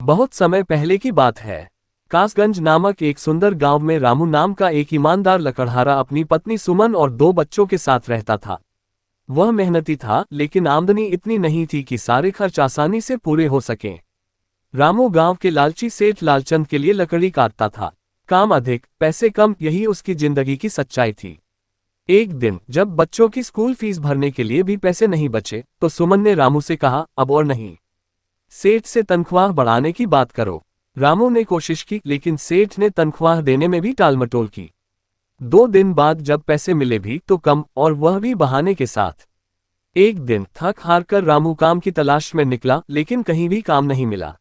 बहुत समय पहले की बात है। कासगंज नामक एक सुंदर गांव में रामू नाम का एक ईमानदार लकड़हारा अपनी पत्नी सुमन और 2 बच्चों के साथ रहता था। वह मेहनती था, लेकिन आमदनी इतनी नहीं थी कि सारे खर्च आसानी से पूरे हो सकें। रामू गांव के लालची सेठ लालचंद के लिए लकड़ी काटता था। काम अधिक, पैसे कम, यही उसकी जिंदगी की सच्चाई थी। एक दिन जब बच्चों की स्कूल फीस भरने के लिए भी पैसे नहीं बचे, तो सुमन ने रामू से कहा, अब और नहीं, सेठ से तनख्वाह बढ़ाने की बात करो। रामू ने कोशिश की, लेकिन सेठ ने तनख्वाह देने में भी टालमटोल की। 2 दिन बाद जब पैसे मिले भी तो कम, और वह भी बहाने के साथ। एक दिन थक हार कर रामू काम की तलाश में निकला, लेकिन कहीं भी काम नहीं मिला।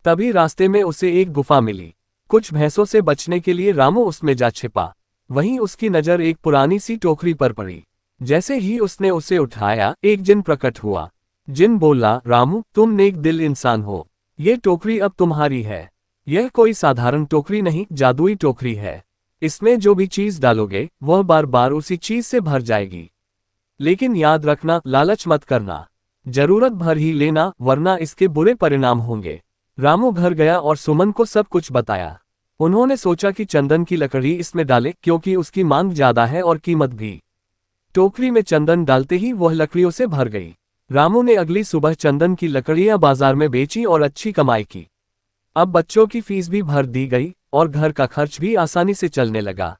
तभी रास्ते में उसे एक गुफा मिली। कुछ भैंसों से बचने के लिए रामू उसमें जा छिपा। वहीं उसकी नजर एक पुरानी सी टोकरी पर पड़ी। जैसे ही उसने उसे उठाया, एक जिन प्रकट हुआ। जिन बोला, रामू, तुम नेक दिल इंसान हो। ये टोकरी अब तुम्हारी है। यह कोई साधारण टोकरी नहीं, जादुई टोकरी है। इसमें जो भी चीज डालोगे, वह बार बार उसी चीज से भर जाएगी। लेकिन याद रखना, लालच मत करना। जरूरत भर ही लेना, वरना इसके बुरे परिणाम होंगे। रामू घर गया और सुमन को सब कुछ बताया। उन्होंने सोचा कि चंदन की लकड़ी इसमें डाले, क्योंकि उसकी मांग ज्यादा है और कीमत भी। टोकरी में चंदन डालते ही वह लकड़ियों से भर गई। रामू ने अगली सुबह चंदन की लकड़ियां बाजार में बेची और अच्छी कमाई की। अब बच्चों की फीस भी भर दी गई और घर का खर्च भी आसानी से चलने लगा।